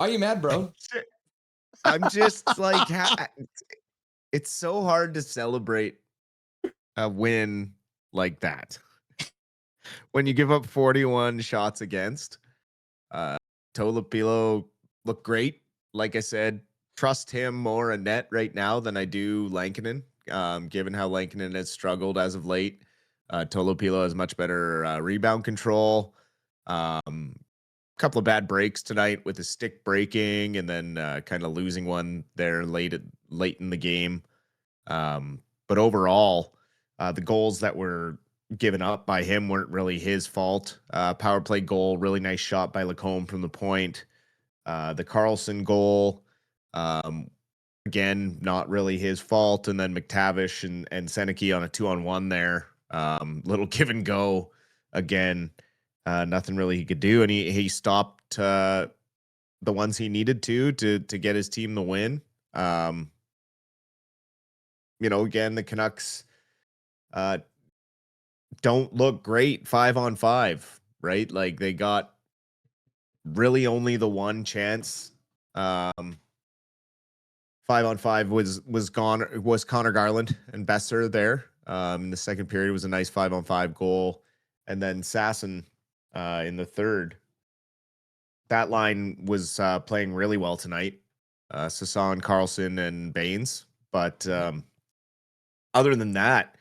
Why are you mad, bro? I'm just like, it's so hard to celebrate a win like that when you give up 41 shots against. Uh, Tolopilo looked great. Like I said, trust him more in net right now than I do Lankinen. Given how Lankinen has struggled as of late, Tolopilo has much better rebound control. A couple of bad breaks tonight with his stick breaking, and then kind of losing one there late in the game. But overall, the goals that were given up by him weren't really his fault. Power play goal, really nice shot by Lacombe from the point. The Carlson goal, um, again, not really his fault. And then McTavish and Seneke on a 2-on-1 there. Little give and go again. Nothing really he could do, and he stopped the ones he needed to get his team the win. Again, the Canucks don't look great 5-on-5, right? Like they got really only the one chance. 5-on-5 was Connor Garland and Besser there. In the second period was a nice 5-on-5 goal, and then Sasson in the third. That line was playing really well tonight. Sasson, Carlson, and Baines, but other than that,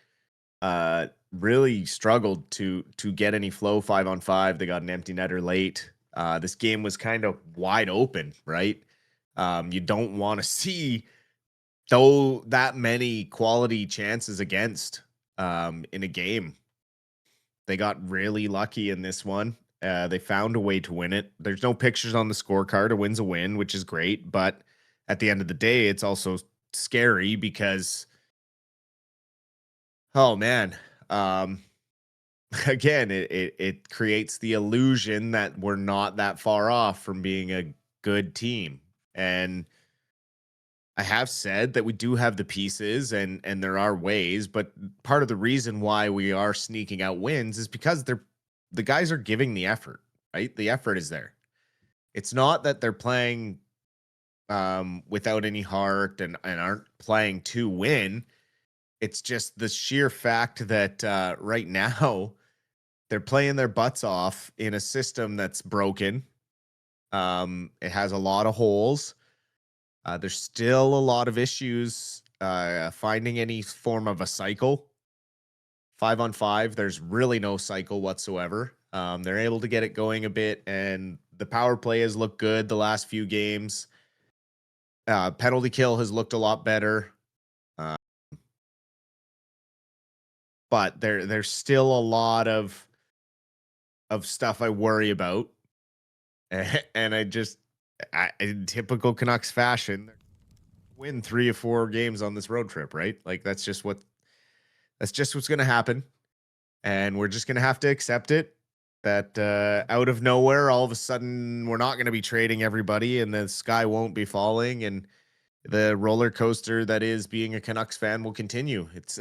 really struggled to get any flow 5-on-5. They got an empty netter late. This game was kind of wide open, right? You don't want to see that many quality chances against in a game. They got really lucky in this one. They found a way to win it. There's no pictures on the scorecard. A win's a win, which is great. But at the end of the day, it's also scary because, oh man, again, it creates the illusion that we're not that far off from being a good team. And I have said that we do have the pieces and there are ways, but part of the reason why we are sneaking out wins is because the guys are giving the effort, right? The effort is there. It's not that they're playing without any heart and aren't playing to win. It's just the sheer fact that right now they're playing their butts off in a system that's broken. It has a lot of holes. There's still a lot of issues finding any form of a cycle. 5-on-5, there's really no cycle whatsoever. They're able to get it going a bit, and the power play has looked good the last few games. Penalty kill has looked a lot better. But there's still a lot of stuff I worry about. And in typical Canucks fashion, win 3 or 4 games on this road trip, right? Like that's just what's going to happen, and we're just going to have to accept it. That out of nowhere, all of a sudden, we're not going to be trading everybody, and the sky won't be falling, and the roller coaster that is being a Canucks fan will continue. It's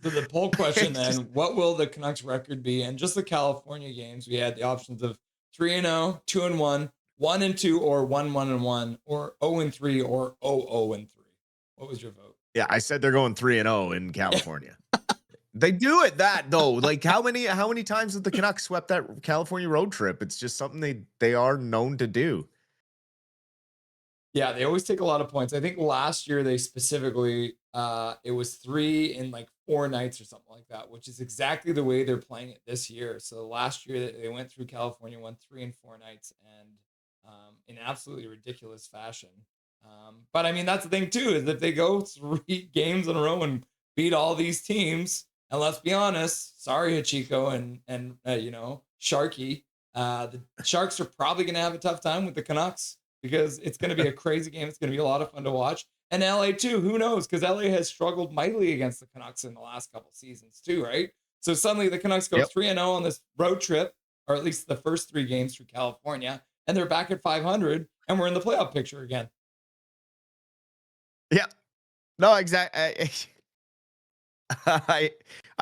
So the poll question it's then, just what will the Canucks record be? And just the California games, we had the options of 3-0, 2-1, 1-2, or 1-1-1, or 0-3, or 0-0-3. What was your vote? yeah. I said they're going 3-0 in California. They do it that though. Like how many times have the Canucks swept that California road trip? It's just something they are known to do. Yeah, they always take a lot of points. I think last year they specifically it was 3 in like 4 nights or something like that, which is exactly the way they're playing it this year. So last year they went through California, won 3 in 4 nights, and in absolutely ridiculous fashion. But I mean that's the thing too, is if they go 3 games in a row and beat all these teams, and let's be honest, sorry Hachiko and Sharky, the Sharks are probably going to have a tough time with the Canucks, because it's going to be a crazy game. It's going to be a lot of fun to watch. And LA too, who knows? Because LA has struggled mightily against the Canucks in the last couple seasons too, right? So suddenly the Canucks go 3-0 on this road trip, or at least the first 3 games through California, and they're back at 500, and we're in the playoff picture again. Yeah. No, exactly. I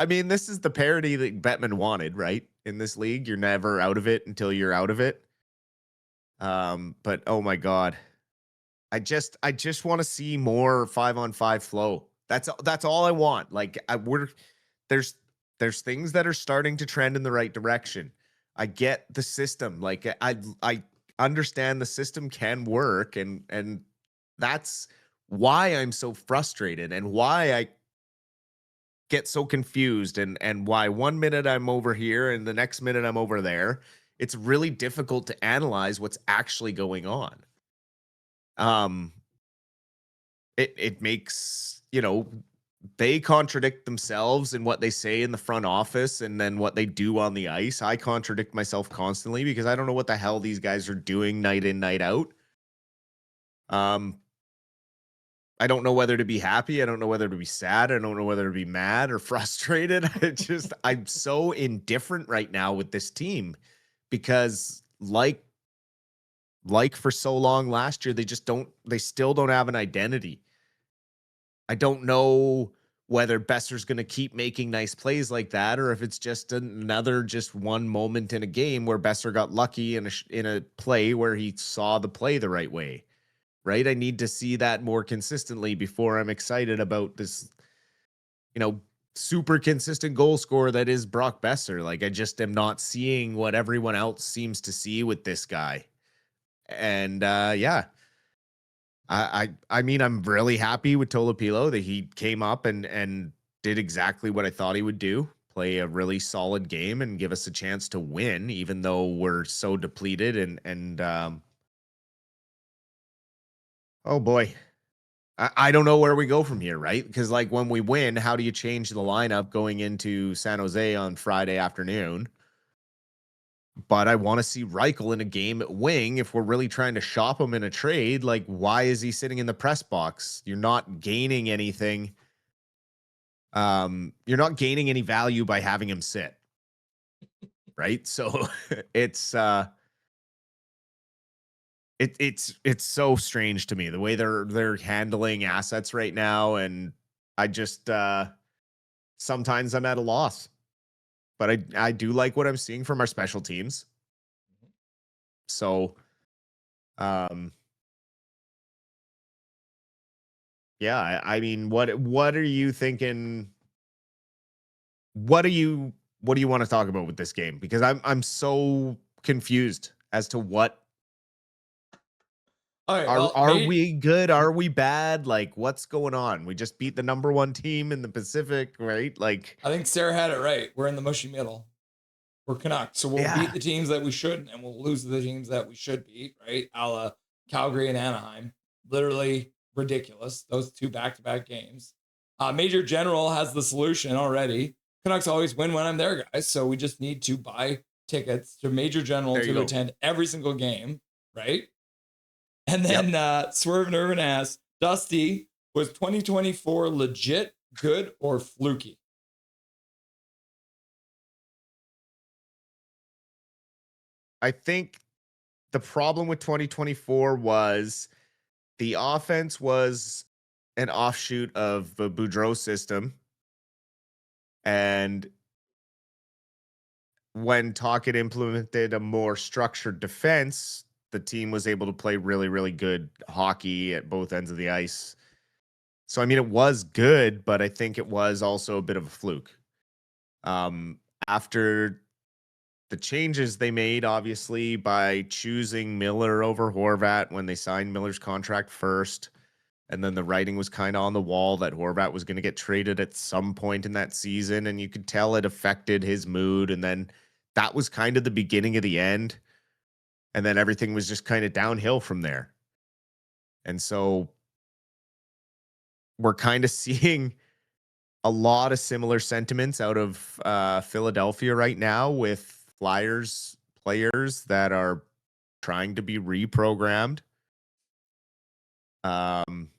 mean, this is the parody that Bettman wanted, right? In this league, you're never out of it until you're out of it. But oh my God. I just want to see more 5-on-5 flow. That's all I want. Like there's there's things that are starting to trend in the right direction. I get the system. Like I understand the system can work, and that's why I'm so frustrated and why I get so confused, and why one minute I'm over here and the next minute I'm over there. It's really difficult to analyze what's actually going on. Um it makes, they contradict themselves in what they say in the front office and then what they do on the ice. I contradict myself constantly because I don't know what the hell these guys are doing night in, night out. Um, I don't know whether to be happy. I don't know whether to be sad. I don't know whether to be mad or frustrated. I'm so indifferent right now with this team because like for so long last year, they still don't have an identity. I don't know whether Besser's going to keep making nice plays like that, or if it's just just one moment in a game where Besser got lucky in a play where he saw the play the right way. Right? I need to see that more consistently before I'm excited about this, you know, super consistent goal scorer that is Brock Besser. Like I just am not seeing what everyone else seems to see with this guy. And yeah, I mean, I'm really happy with Tolopilo that he came up and did exactly what I thought he would do. Play a really solid game and give us a chance to win, even though we're so depleted and oh boy. I don't know where we go from here, right? Because like when we win, how do you change the lineup going into San Jose on Friday afternoon? But I want to see Reichel in a game at wing. If we're really trying to shop him in a trade, like why is he sitting in the press box? You're not gaining anything. You're not gaining any value by having him sit, right? So it's it's so strange to me the way they're handling assets right now, and I just sometimes I'm at a loss. But I do like what I'm seeing from our special teams. So um yeah, I mean, what are you thinking? What do you want to talk about with this game? Because I'm so confused as to what All right. Well, are we good? Are we bad? Like what's going on? We just beat the number 1 team in the Pacific, right? Like I think Sarah had it right. We're in the mushy middle. We're Canucks. So we'll beat yeah. the teams that we shouldn't, and we'll lose the teams that we should beat, right? A la Calgary and Anaheim. Literally ridiculous. Those two back-to-back games. Major General has the solution already. Canucks always win when I'm there, guys. So we just need to buy tickets to Major General There you to go. attend every single game, right? And then Yep. Swerve and Irvin asks, Dusty, was 2024 legit, good, or fluky? I think the problem with 2024 was the offense was an offshoot of the Boudreau system. And when Tocchet implemented a more structured defense, the team was able to play really, really good hockey at both ends of the ice. So, I mean, it was good, but I think it was also a bit of a fluke. Um, After the changes they made, obviously, by choosing Miller over Horvat when they signed Miller's contract first, and then the writing was kind of on the wall that Horvat was going to get traded at some point in that season, and you could tell it affected his mood. And then that was kind of the beginning of the end, and then everything was just kind of downhill from there. And so we're kind of seeing a lot of similar sentiments out of Philadelphia right now with Flyers players that are trying to be reprogrammed. Um,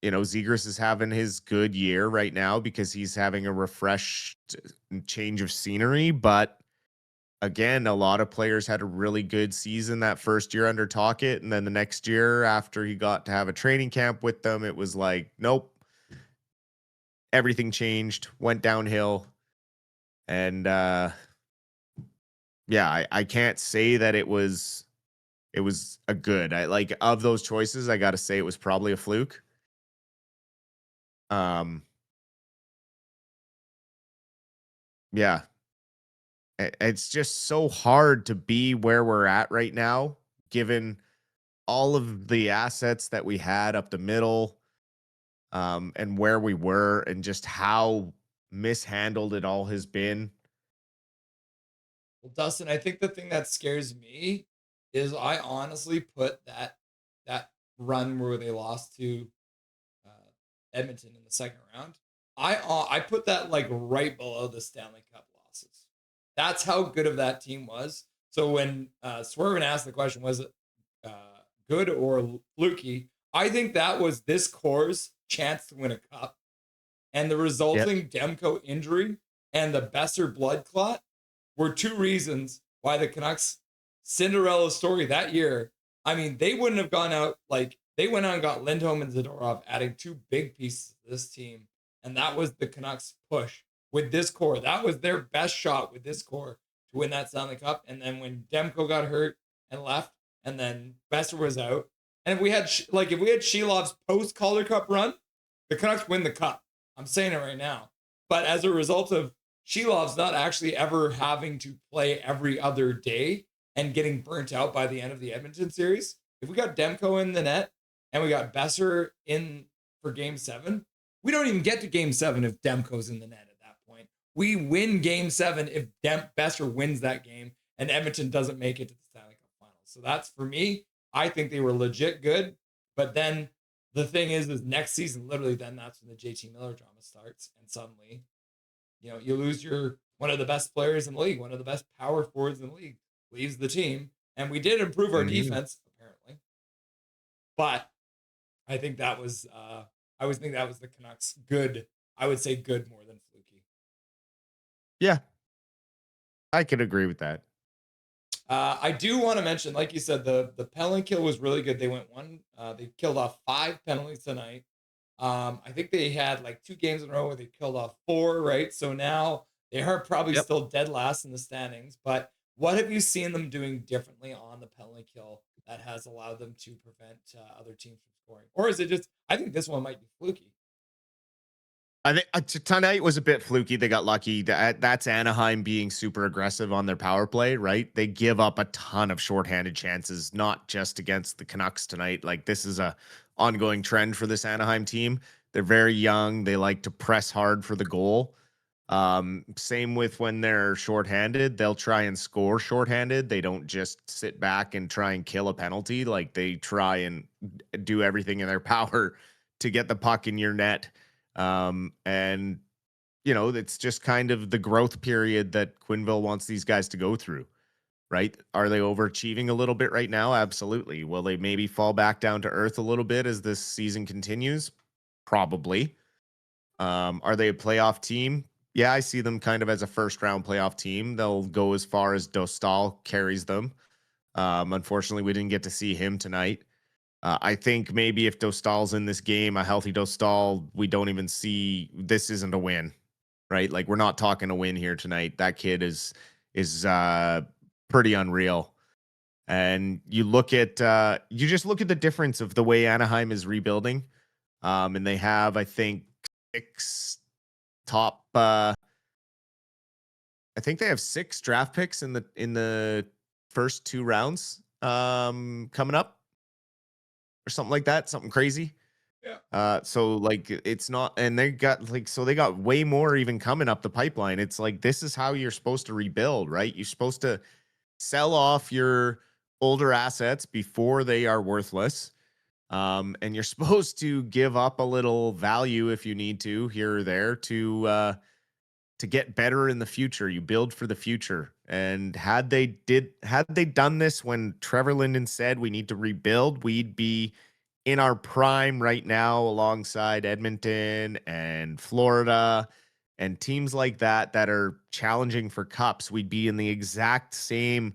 Zegras is having his good year right now because he's having a refreshed change of scenery. But again, a lot of players had a really good season that first year under Tocchet. And then the next year, after he got to have a training camp with them, it was like, nope, everything changed, went downhill. And Yeah, I can't say that it was a good. I like of those choices, I got to say it was probably a fluke. Um, yeah, it's just so hard to be where we're at right now, given all of the assets that we had up the middle, and where we were, and just how mishandled it all has been. Well, Dustin, I think the thing that scares me is I honestly put that run where they lost to uh, Edmonton in the second round. I put that like right below the Stanley Cup losses. That's how good of that team was. So when Swerven asked the question, was it uh, good or fluky? I think that was this core's chance to win a cup, and the Yep. resulting Demko injury and the Besser blood clot were two reasons why the Canucks Cinderella story that year. I mean, they wouldn't have gone out like they went out and got Lindholm and Zadorov, adding two big pieces to this team. And that was the Canucks push with this core. That was their best shot with this core to win that Stanley Cup. And then when Demko got hurt and left, and then Besser was out, and if we had Shelov's post Calder Cup run, the Canucks win the cup. I'm saying it right now. But as a result of Shelov's not actually ever having to play every other day and getting burnt out by the end of the Edmonton series, if we got Demko in the net and we got Besser in for game 7, we don't even get to game 7 if Demko's in the net at that point. We win game 7 if Besser wins that game and Edmonton doesn't make it to the Stanley Cup Finals. So that's, for me, I think they were legit good. But then the thing is next season, literally, then that's when the JT Miller drama starts. And suddenly, you lose your one of the best players in the league, one of the best power forwards in the league, leaves the team. And we did improve our Mhm. defense, apparently. But I think that was I always think that was the Canucks good. I would say good more than fluky. Yeah, I could agree with that. I do want to mention, like you said, the penalty kill was really good. They went one. They killed off 5 penalties tonight. I think they had like 2 games in a row where they killed off 4. Right, so now they are probably Yep. still dead last in the standings. But what have you seen them doing differently on the penalty kill that has allowed them to prevent other teams from scoring? Or is it just? I think this one might be fluky. I think tonight was a bit fluky. They got lucky. That's Anaheim being super aggressive on their power play, right? They give up a ton of shorthanded chances, not just against the Canucks tonight. Like this is a ongoing trend for this Anaheim team. They're very young. They like to press hard for the goal. Same with when they're shorthanded, they'll try and score shorthanded. They don't just sit back and try and kill a penalty. Like they try and do everything in their power to get the puck in your net. And it's just kind of the growth period that Quinville wants these guys to go through, right? Are they overachieving a little bit right now? Absolutely. Will they maybe fall back down to earth a little bit as this season continues? Probably. Are they a playoff team? Yeah, I see them kind of as a first round playoff team. They'll go as far as Dostal carries them. Unfortunately, we didn't get to see him tonight. I think maybe if Dostal's in this game, a healthy Dostal, we don't even see this isn't a win, right? Like we're not talking a win here tonight. That kid is pretty unreal. And you just look at the difference of the way Anaheim is rebuilding. And they have, I think, 6 top I think they have 6 draft picks in the first 2 rounds coming up or something like that, something crazy. Yeah. So like it's not, and they got like, so they got way more even coming up the pipeline. It's like, this is how you're supposed to rebuild, right? You're supposed to sell off your older assets before they are worthless. And you're supposed to give up a little value if you need to here or there to get better in the future. You build for the future. And had they done this when Trevor Linden said we need to rebuild, we'd be in our prime right now alongside Edmonton and Florida and teams like that are challenging for cups. We'd be in the exact same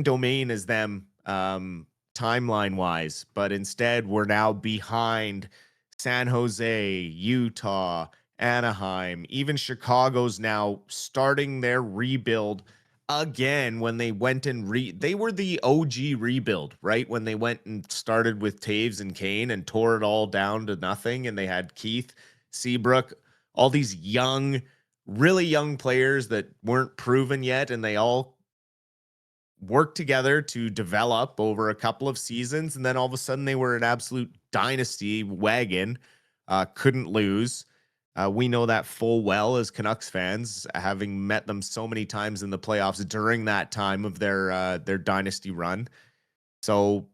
domain as them, timeline wise, but instead we're now behind San Jose, Utah, Anaheim, even Chicago's now starting their rebuild again when they went and they were the OG rebuild, right? When they went and started with Taves and Kane and tore it all down to nothing, and they had Keith, Seabrook, all these young, really young players that weren't proven yet, and they all worked together to develop over a couple of seasons, and then all of a sudden they were an absolute dynasty wagon, couldn't lose. We know that full well as Canucks fans, having met them so many times in the playoffs during that time of their dynasty run. So,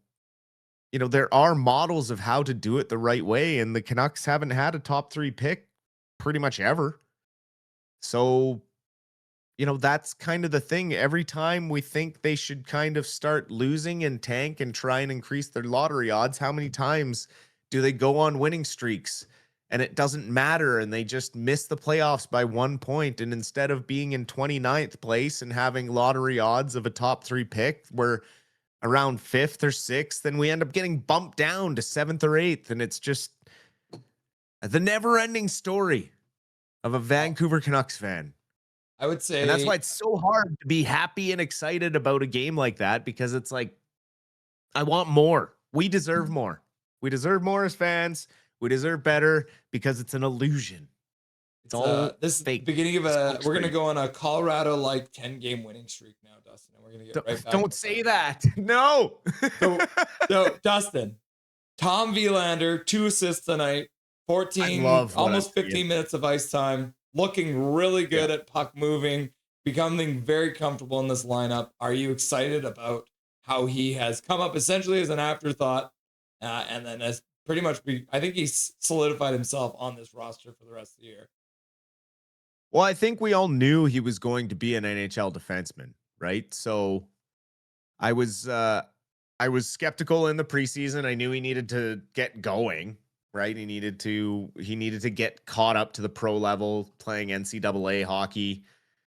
there are models of how to do it the right way, and the Canucks haven't had a top 3 pick pretty much ever. So, that's kind of the thing. Every time we think they should kind of start losing and tank and try and increase their lottery odds, how many times do they go on winning streaks and it doesn't matter and they just miss the playoffs by 1 point? And instead of being in 29th place and having lottery odds of a top 3 pick, we're around 5th or 6th, and we end up getting bumped down to 7th or 8th. And it's just the never ending story of a Vancouver Canucks fan. I would say, and that's why it's so hard to be happy and excited about a game like that, because it's like, I want more. We deserve more. We deserve more as fans. We deserve better because it's an illusion. It's all this fake. Beginning of we're going to go on a Colorado 10-game winning streak now, Dustin. And we're going to get right back. Don't say that. No. so Dustin, Tom Willander, 2 assists tonight, 14, almost 15 minutes of ice time. Looking really good at puck moving, becoming very comfortable in this lineup. Are you excited about how he has come up essentially as an afterthought, and then as pretty much I think he's solidified himself on this roster for the rest of the year? Well, I think we all knew he was going to be an NHL defenseman, right? So I was skeptical in the preseason. I knew he needed to get going. Right, he needed to get caught up to the pro level, playing NCAA hockey.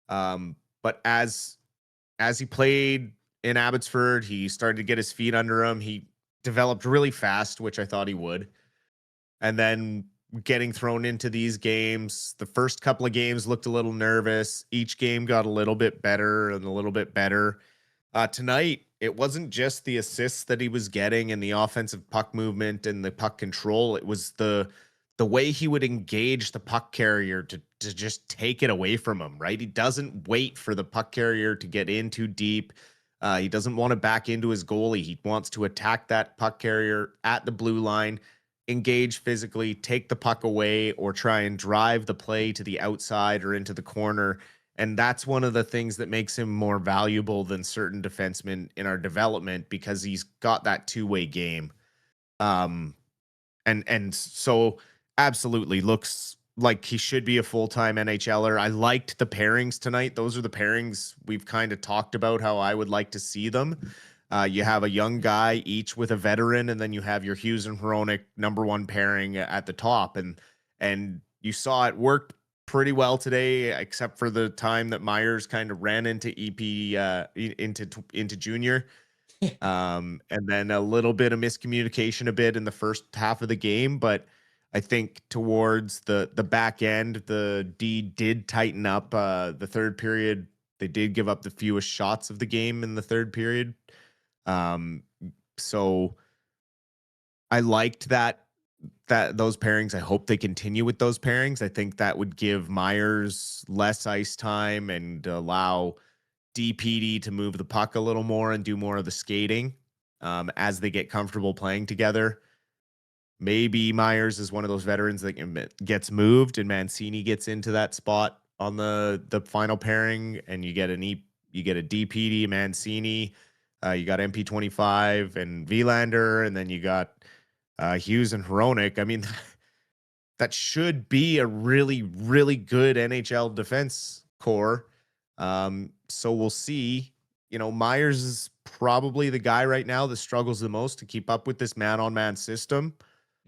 But as he played in Abbotsford, he started to get his feet under him. He developed really fast, which I thought he would. And then getting thrown into these games, the first couple of games looked a little nervous. Each game got a little bit better and a little bit better. Tonight, it wasn't just the assists that he was getting and the offensive puck movement and the puck control. It was the way he would engage the puck carrier to just take it away from him, right? He doesn't wait for the puck carrier to get in too deep. He doesn't want to back into his goalie. He wants to attack that puck carrier at the blue line, engage physically, take the puck away, or try and drive the play to the outside or into the corner. And that's one of the things that makes him more valuable than certain defensemen in our development, because he's got that two-way game. And so absolutely looks like he should be a full-time NHLer. I liked the pairings tonight. Those are the pairings we've kind of talked about how I would like to see them. You have a young guy each with a veteran, and then you have your Hughes and Hronek number 1 pairing at the top. And you saw it worked pretty well today, except for the time that Myers kind of ran into into Junior. And then a little bit of miscommunication in the first half of the game. But I think towards the back end, the D did tighten up. The third period, they did give up the fewest shots of the game in the third period. So I liked that those pairings. I hope they continue with those pairings. I think that would give Myers less ice time and allow DPD to move the puck a little more and do more of the skating as they get comfortable playing together. Maybe Myers is one of those veterans that gets moved and Mancini gets into that spot on the final pairing, and you get a DPD, Mancini, you got MP25 and Willander, and then you got Hughes and Hronek. I mean, that should be a really, really good NHL defense core. So we'll see. Myers is probably the guy right now that struggles the most to keep up with this man-on-man system.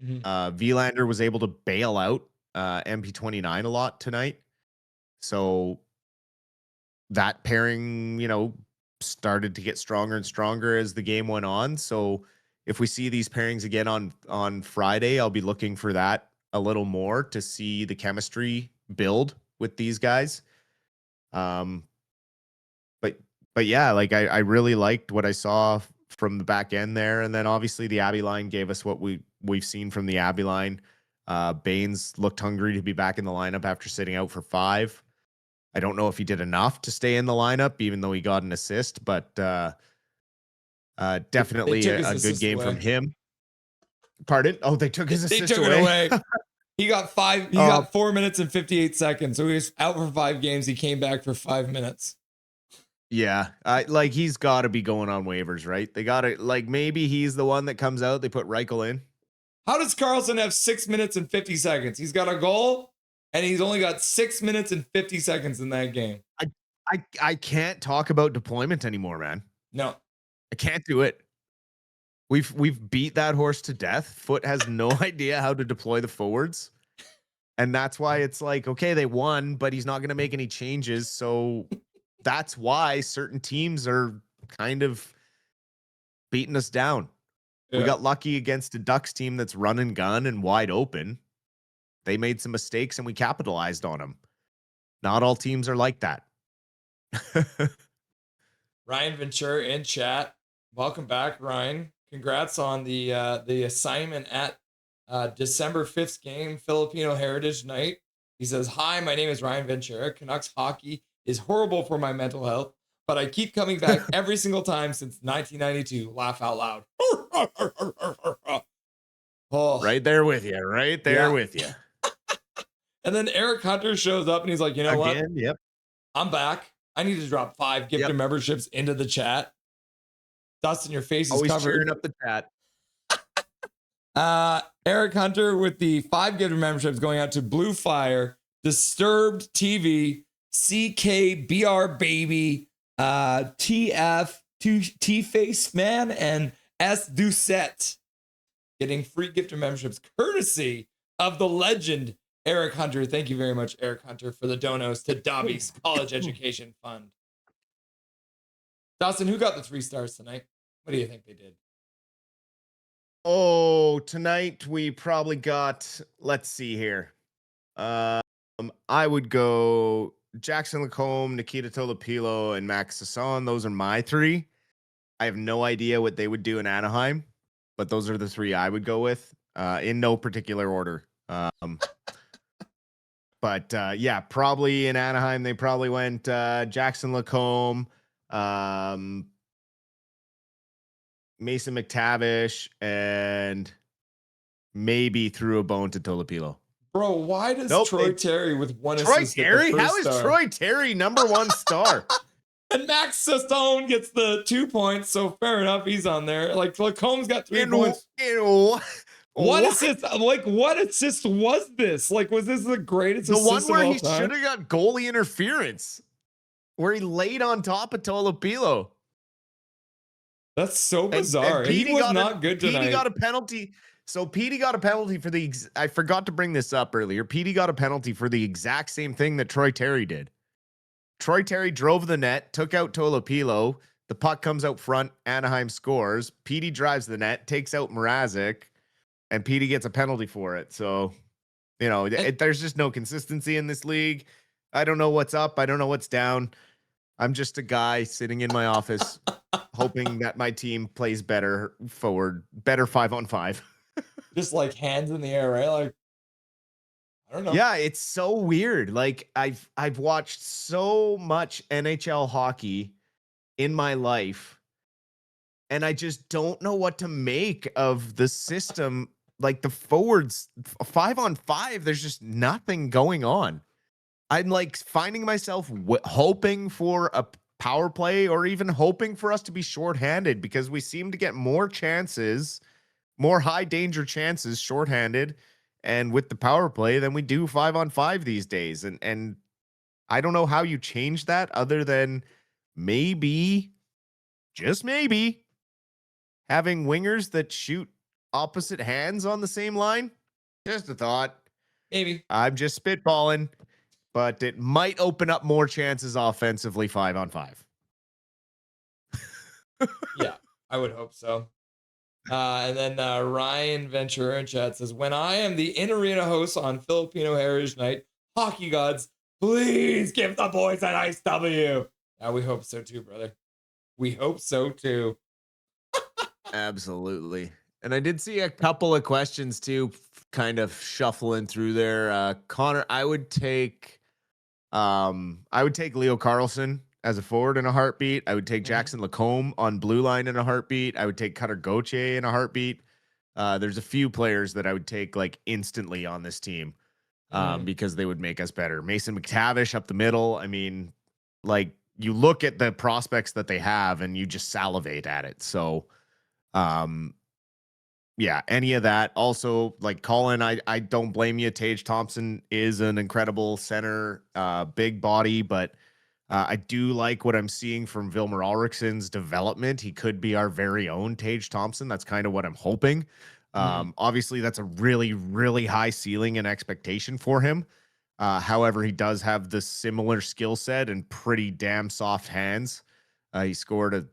Willander was able to bail out MP29 a lot tonight. So that pairing, started to get stronger and stronger as the game went on. So if we see these pairings again on Friday, I'll be looking for that a little more to see the chemistry build with these guys. But But yeah, like I really liked what I saw from the back end there. And then obviously the Abbey line gave us what we've seen from the Abbey line. Baines looked hungry to be back in the lineup after sitting out for 5. I don't know if he did enough to stay in the lineup, even though he got an assist, but They definitely took his a good assist game from away. him. Pardon? Oh, they took his They assist took it away. away. He got 4 minutes and 58 seconds. So he was out for 5 games. He came back for 5 minutes. Yeah, like he's got to be going on waivers, right? They got to, like, maybe he's the one that comes out. They put Reichel in. How does Carlson have 6 minutes and 50 seconds? He's got a goal, and he's only got 6 minutes and 50 seconds in that game. I can't talk about deployment anymore, man. No, I can't do it. We've beat that horse to death. Foot has no idea how to deploy the forwards. And that's why it's like, okay, they won, but he's not going to make any changes. So that's why certain teams are kind of beating us down. yeah. We got lucky against a Ducks team that's run and gun and wide open. They made some mistakes and we capitalized on them. Not all teams are like that. Ryan Ventura in chat. Welcome back, Ryan. Congrats on the assignment at December 5th game, Filipino Heritage Night. He says, "Hi, my name is Ryan Ventura. Canucks hockey is horrible for my mental health, but I keep coming back every single time since 1992. Laugh out loud." Oh. Right there with you. Right there with you. And then Eric Hunter shows up and he's like, you know what? Yep. I'm back. I need to drop 5 gifted memberships into the chat. Dustin, your face is always covered. cheering up the chat. Eric Hunter with the 5 gifted memberships going out to Blue Fire, Disturbed TV, CKBR Baby, TF, T-Face Man, and S. Doucette. Getting free gifted memberships courtesy of the legend Eric Hunter. Thank you very much, Eric Hunter, for the donos to Dobby's College Education Fund. Dawson, who got the 3 stars tonight? What do you think they did? Oh, tonight we probably got, let's see here. I would go Jackson Lacombe, Nikita Tolopilo, and Max Sasson. Those are my 3. I have no idea what they would do in Anaheim, but those are the 3 I would go with, in no particular order. But yeah, probably in Anaheim, they probably went Jackson Lacombe, Mason McTavish, and maybe threw a bone to Tolopilo. Bro, why does Troy Terry with 1 Troy assist? Terry? How is Troy Terry number 1 star? And Max Sasson gets the 2 points, so fair enough, he's on there. Like Lacombe's got 3 points. What assist? Like, what assist was this? Like, was this the greatest assist one where of all he time? should have got goalie interference, where he laid on top of Tolopilo. That's so bizarre. And he was not good tonight. Petey got a penalty. So Petey got a penalty for the. I forgot to bring this up earlier. Petey got a penalty for the exact same thing that Troy Terry did. Troy Terry drove the net, took out Tolopilo. The puck comes out front. Anaheim scores. Petey drives the net, takes out Mrazek, and Petey gets a penalty for it. So, you know, there's just no consistency in this league. I don't know what's up. I don't know what's down. I'm just a guy sitting in my office hoping that my team plays better forward, better 5-on-5. Just like hands in the air, right? Like, I don't know. Yeah, it's so weird. Like I've watched so much NHL hockey in my life, and I just don't know what to make of the system. Like the forwards 5-on-5, there's just nothing going on. I'm like finding myself hoping for a power play or even hoping for us to be shorthanded because we seem to get more chances, more high danger chances shorthanded and with the power play than we do 5-on-5 these days. And I don't know how you change that other than maybe, just maybe, having wingers that shoot opposite hands on the same line. Just a thought. Maybe. I'm just spitballing. But it might open up more chances offensively 5-on-5. Yeah, I would hope so. And then Ryan Ventura in chat says, when I am the in-arena host on Filipino Heritage Night, hockey gods, please give the boys a nice W. Yeah, we hope so too, brother. We hope so too. Absolutely. And I did see a couple of questions too, kind of shuffling through there. Connor, I would take Leo Carlson as a forward in a heartbeat. I would take Jackson Lacombe on blue line in a heartbeat. I would take Cutter Gauthier in a heartbeat. There's a few players that I would take like instantly on this team because they would make us better. Mason McTavish up the middle. I mean, like you look at the prospects that they have and you just salivate at it. So, yeah, any of that. Also, like Colin, I don't blame you. Tage Thompson is an incredible center, big body, but I do like what I'm seeing from Vilmer Ulrichson's development. He could be our very own Tage Thompson. That's kind of what I'm hoping. Obviously, that's a really, really high ceiling and expectation for him. However, he does have the similar skill set and pretty damn soft hands. He scored a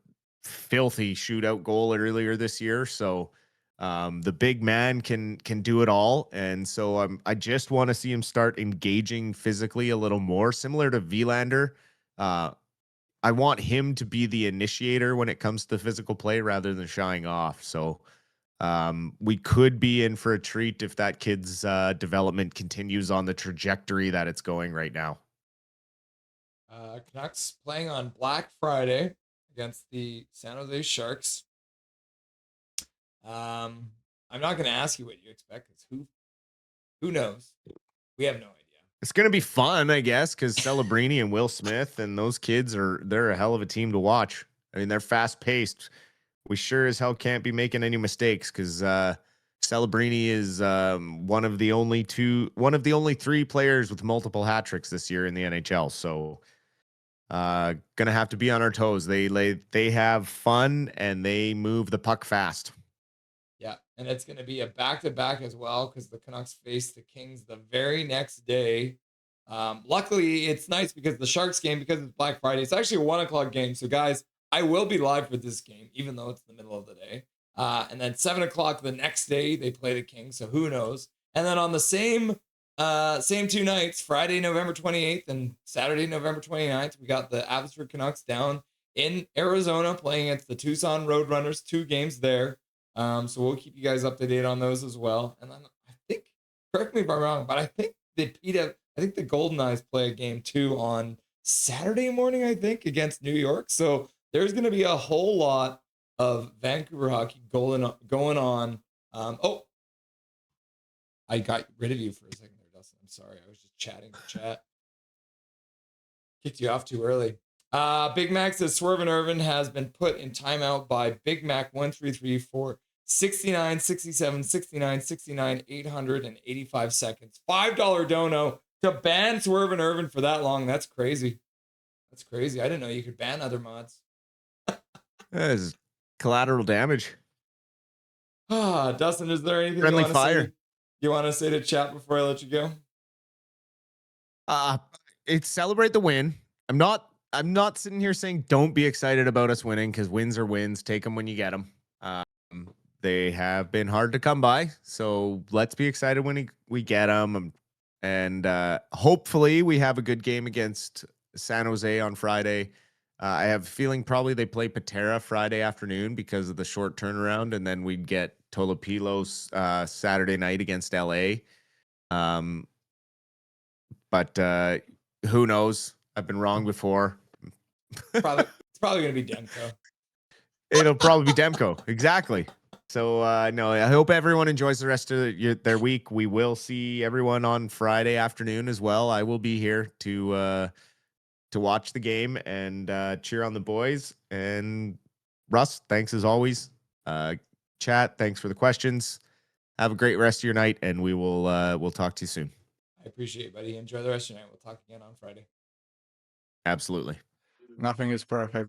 filthy shootout goal earlier this year, so the big man can do it all, and so I just want to see him start engaging physically a little more, similar to Willander. I want him to be the initiator when it comes to physical play rather than shying off. So we could be in for a treat if that kid's development continues on the trajectory that it's going right now. Canucks playing on Black Friday against the San Jose Sharks. I'm not going to ask you what you expect because who knows? We have no idea. It's going to be fun, I guess, because Celebrini and Will Smith and those kids they're a hell of a team to watch. I mean, they're fast paced. We sure as hell can't be making any mistakes because Celebrini is one of the only three players with multiple hat tricks this year in the NHL. So gonna have to be on our toes. They have fun and they move the puck fast. Yeah, and it's going to be a back-to-back as well because the Canucks face the Kings the very next day. Luckily, it's nice because the Sharks game, because it's Black Friday, it's actually a 1:00 game. So, guys, I will be live for this game, even though it's the middle of the day. And then 7:00 the next day, they play the Kings. So who knows? And then on the same 2 nights, Friday, November 28th and Saturday, November 29th, we got the Abbotsford Canucks down in Arizona playing against the Tucson Roadrunners, 2 games there. So we'll keep you guys up to date on those as well. And then I think, correct me if I'm wrong, but I think the Golden Knights play a game too on Saturday morning, I think, against New York. So there's going to be a whole lot of Vancouver hockey going on. I got rid of you for a second there, Dustin. I'm sorry. I was just chatting to chat. Kicked you off too early. Big Mac says Swerve and Irvin has been put in timeout by Big Mac 1334 69 67 69 69 885 seconds. $5 dono to ban Swerve and Irvin for that long. That's crazy. That's crazy. I didn't know you could ban other mods. That is collateral damage. Dustin, is there anything Friendly fire. You want to say to chat before I let you go? It's celebrate the win. I'm not sitting here saying don't be excited about us winning because wins are wins. Take them when you get them. They have been hard to come by, so let's be excited when we get them. And hopefully we have a good game against San Jose on Friday. I have a feeling probably they play Patera Friday afternoon because of the short turnaround, and then we'd get Tolopilos Saturday night against LA. But who knows? I've been wrong before. It's probably going to be Demko. It'll probably be Demko. Exactly. So, no, I hope everyone enjoys the rest of their week. We will see everyone on Friday afternoon as well. I will be here to watch the game and cheer on the boys. And Russ, thanks as always. Chat, thanks for the questions. Have a great rest of your night, and we'll talk to you soon. I appreciate it, buddy. Enjoy the rest of your night. We'll talk again on Friday. Absolutely. Nothing is perfect.